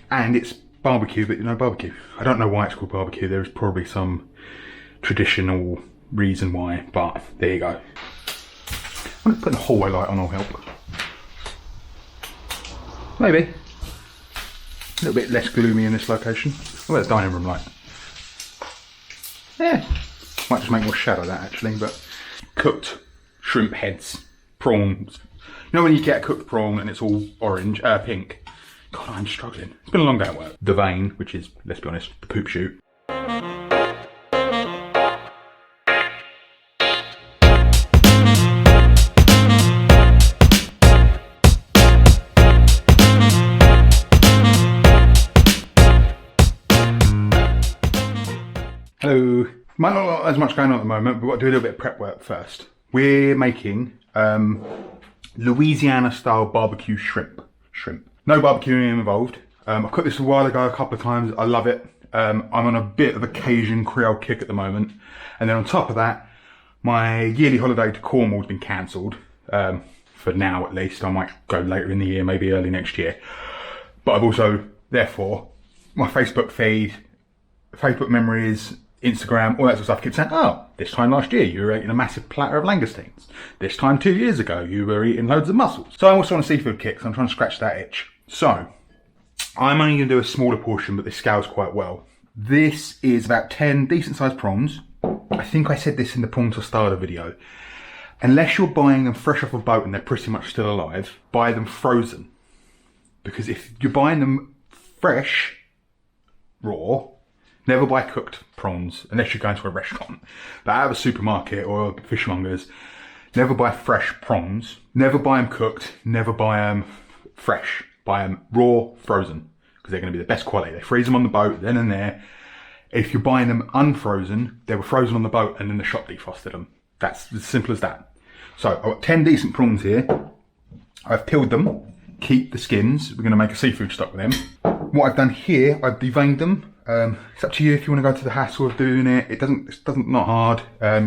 And it's barbecue, but you know barbecue. I don't know why it's called barbecue. There is probably some traditional reason why, but there you go. I'm gonna put the hallway light on, will help. Maybe. A little bit less gloomy in this location. What about the dining room light? Yeah. Might just make more shadow that actually, but cooked shrimp heads, prawns. You know when you get a cooked prawn and it's all orange, pink? God, I'm struggling. It's been a long day at work. The vein, which is, let's be honest, the poop chute. Hello. Might not have as much going on at the moment, but we've got to do a little bit of prep work first. We're making Louisiana style barbecue shrimp. No barbecuing involved. I cooked this a while ago, a couple of times. I love it. I'm on a bit of a Cajun Creole kick at the moment. And then on top of that, my yearly holiday to Cornwall has been cancelled. For now at least. I might go later in the year, maybe early next year. But I've also, therefore, my Facebook feed, Facebook memories, Instagram, all that sort of stuff keeps saying, oh, this time last year you were eating a massive platter of langoustines. This time 2 years ago you were eating loads of mussels. So I'm also on a seafood kick, so I'm trying to scratch that itch. So, I'm only going to do a smaller portion, but this scales quite well. This is about 10 decent sized prawns. I think I said this in the prawn tostada video. Unless you're buying them fresh off a boat and they're pretty much still alive, buy them frozen. Because if you're buying them fresh, raw, never buy cooked prawns unless you're going to a restaurant. But out of a supermarket or fishmongers, never buy fresh prawns. Never buy them cooked. Never buy them fresh. Buy them raw, frozen, because they're going to be the best quality. They freeze them on the boat then and there. If you're buying them unfrozen, they were frozen on the boat and then the shop defrosted them. That's as simple as that. So I've got 10 decent prawns here. I've peeled them. Keep the skins. We're going to make a seafood stock with them. What I've done here, I've deveined them. It's up to you if you want to go to the hassle of doing it. It's not hard.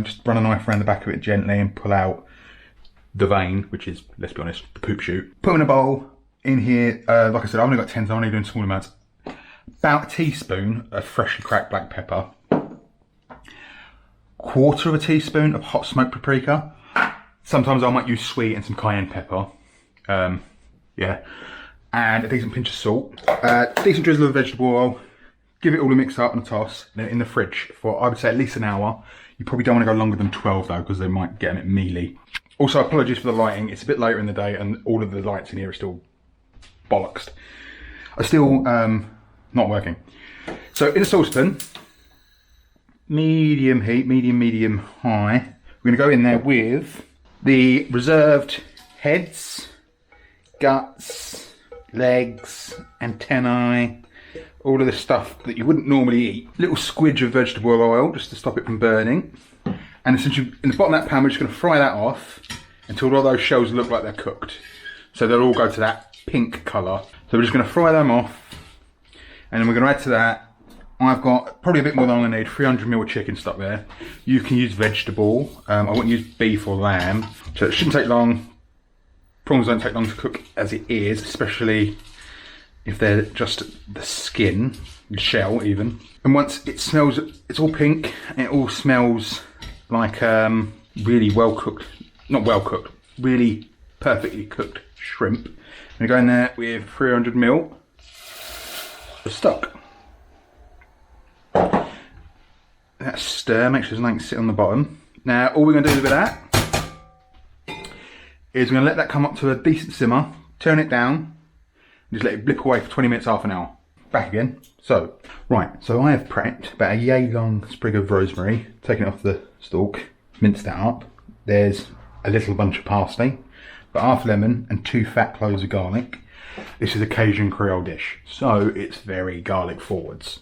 Just run a knife around the back of it gently and pull out the vein, which is, let's be honest, the poop chute. Put them in a bowl. In here, like I said, I've only got 10, so I'm only doing small amounts. About a teaspoon of freshly cracked black pepper. 1/4 of a teaspoon of hot smoked paprika. Sometimes I might use sweet and some cayenne pepper. Yeah. And a decent pinch of salt. Decent drizzle of vegetable oil. Give it all a mix up and a toss, then in the fridge for, I would say, at least an hour. You probably don't want to go longer than 12 though, because they might get a bit mealy. Also, apologies for the lighting. It's a bit later in the day and all of the lights in here are still bollocksed. Are still not working. So in a saucepan, medium heat, medium high. We're going to go in there with the reserved heads, guts, legs, antennae, all of the stuff that you wouldn't normally eat. Little squidge of vegetable oil just to stop it from burning. And essentially in the bottom of that pan we're just going to fry that off until all those shells look like they're cooked. So they'll all go to that pink colour. So we're just going to fry them off and then we're going to add to that, I've got probably a bit more than I'm going to need, 300ml chicken stock there. You can use vegetable, I wouldn't use beef or lamb. So it shouldn't take long. Prawns don't take long to cook as it is, especially if they're just the skin, the shell even. And once it smells, it's all pink and it all smells like really well cooked, not well cooked, really perfectly cooked shrimp. I'm going to go in there with 300ml of stock. That stir, make sure there's nothing sit on the bottom. Now all we're going to do with that is we're going to let that come up to a decent simmer, turn it down, just let it blip away for 20 minutes, half an hour. Back again. So, right, so I have prepped about a yay long sprig of rosemary, taken it off the stalk, minced that up. There's a little bunch of parsley, but half lemon and 2 fat cloves of garlic. This is a Cajun Creole dish, so it's very garlic forwards.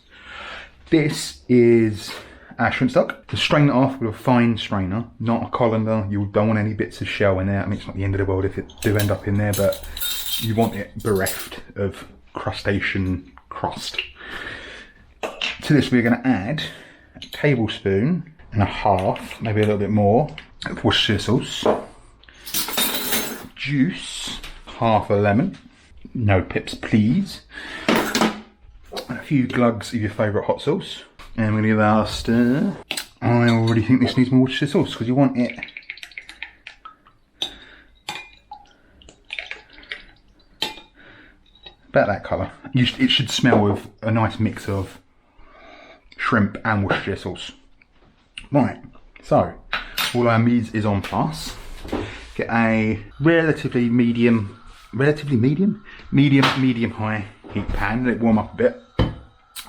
This is our shrimp stock. To strain it off with a fine strainer, not a colander. You don't want any bits of shell in there. I mean, it's not the end of the world if it do end up in there, but you want it bereft of crustacean crust. To this we're going to add a tablespoon and a half, maybe a little bit more, of Worcestershire sauce, juice, half a lemon, no pips please, few glugs of your favourite hot sauce. And we're going to give that a stir. I already think this needs more Worcestershire sauce because you want it about that colour. It should smell of a nice mix of shrimp and Worcestershire sauce. Right, so all our meat is on plus. Get a relatively medium high heat pan, let it warm up a bit.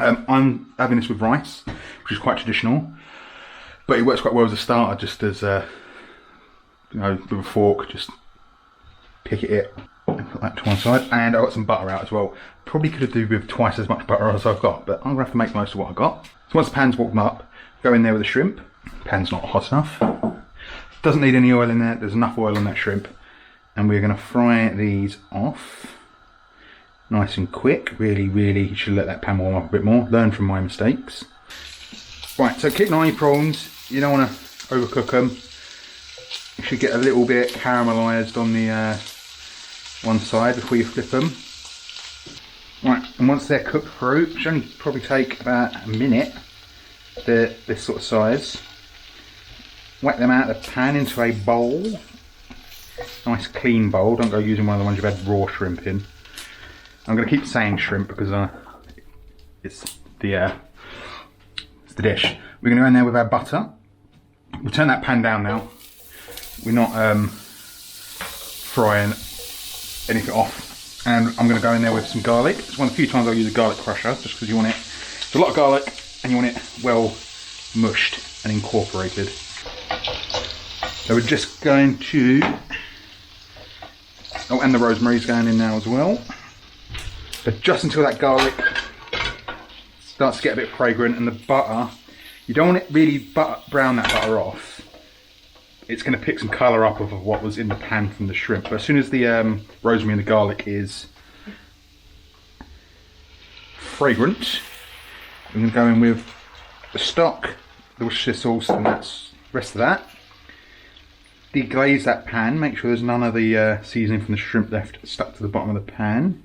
I'm having this with rice, which is quite traditional, but it works quite well as a starter, just as you know, with a fork, just pick it and put that to one side. And I've got some butter out as well. Probably could have do with twice as much butter as I've got, but I'm gonna have to make most of what I've got. So once the pan's warmed up, go in there with the shrimp. Pan's not hot enough. Doesn't need any oil in there, there's enough oil on that shrimp. And we're gonna fry these off. Nice and quick, really, you should let that pan warm up a bit more. Learn from my mistakes. Right, so keep an eye on your prawns. You don't wanna overcook them. You should get a little bit caramelised on the one side before you flip them. Right, and once they're cooked through, it should only probably take about a minute, they're this sort of size. Whack them out of the pan into a bowl. Nice clean bowl, don't go using one of the ones you've had raw shrimp in. I'm going to keep saying shrimp because it's the dish. We're going to go in there with our butter. We'll turn that pan down now. We're not frying anything off. And I'm going to go in there with some garlic. It's one of the few times I'll use a garlic crusher, just because you want it. It's a lot of garlic and you want it well mushed and incorporated. So we're just going to, oh, and the rosemary's going in now as well. So just until that garlic starts to get a bit fragrant, and the butter, you don't want it really brown that butter off. It's going to pick some colour up of what was in the pan from the shrimp. But as soon as the rosemary and the garlic is fragrant, I'm going to go in with the stock, the Worcestershire sauce, and that's the rest of that. Deglaze that pan, make sure there's none of the seasoning from the shrimp left stuck to the bottom of the pan.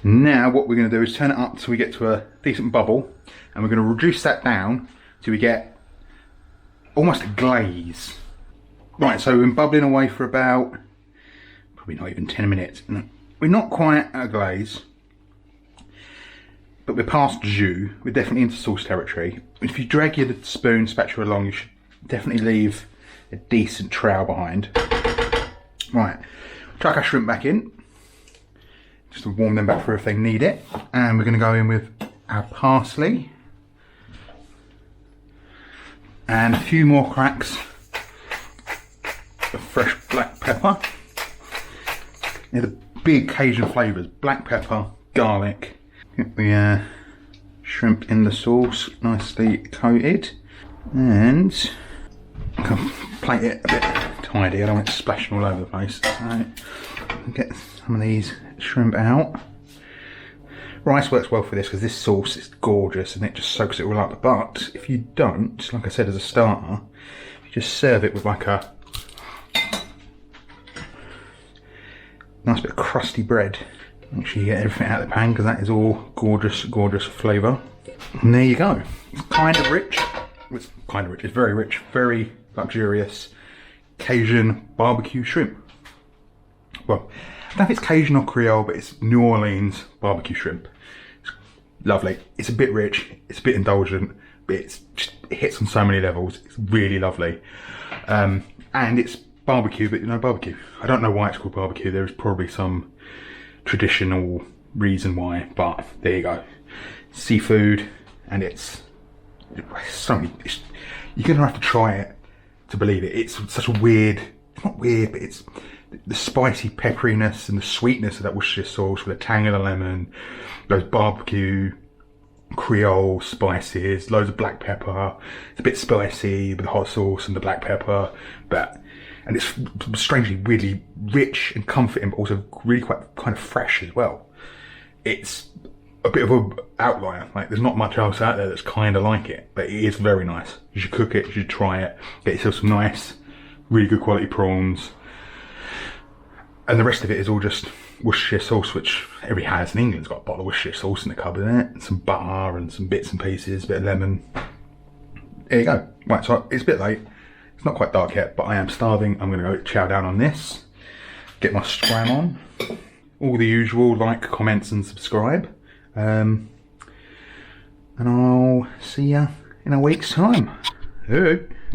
Now what we're going to do is turn it up till we get to a decent bubble, and we're going to reduce that down till we get almost a glaze. Right, so we've been bubbling away for about, probably not even 10 minutes. We're not quite at a glaze, but we're past jus. We're definitely into sauce territory. If you drag your spoon, spatula along, you should definitely leave a decent trail behind. Right, chuck our shrimp back in, just to warm them back through if they need it. And we're going to go in with our parsley. And a few more cracks of fresh black pepper. They're the big Cajun flavours, black pepper, garlic. Get the shrimp in the sauce, nicely coated. And I can plate it a bit tidy, I don't want it splashing all over the place. So get some of these shrimp out. Rice works well for this because this sauce is gorgeous and it just soaks it all up. But if you don't, like I said as a starter, you just serve it with like a nice bit of crusty bread. Make sure you get everything out of the pan because that is all gorgeous, gorgeous flavour. And there you go. It's kind of rich. It's kind of rich. It's very rich, very luxurious Cajun barbecue shrimp. Well, I don't know if it's Cajun or Creole, but it's New Orleans barbecue shrimp. It's lovely. It's a bit rich. It's a bit indulgent, but it hits on so many levels. It's really lovely. And it's barbecue, but you know, barbecue. I don't know why it's called barbecue. There is probably some traditional reason why, but there you go. Seafood, and it's something. You're gonna have to try it to believe it. It's such a weird. It's not weird, but it's the spicy pepperiness and the sweetness of that Worcestershire sauce with the tang of the lemon, those barbecue Creole spices, loads of black pepper. It's a bit spicy with the hot sauce and the black pepper, and it's strangely really rich and comforting, but also really quite kind of fresh as well. It's a bit of an outlier. Like, there's not much else out there that's kind of like it, but it is very nice. You should cook it, you should try it, get yourself some nice, really good quality prawns. And the rest of it is all just Worcestershire sauce, which every house in England's got a bottle of Worcestershire sauce in the cupboard, in it, and some butter and some bits and pieces, a bit of lemon. There you go. Right, so it's a bit late. It's not quite dark yet, but I am starving. I'm going to go chow down on this, get my scram on. All the usual, like, comments and subscribe. And I'll see ya in a week's time. Hey.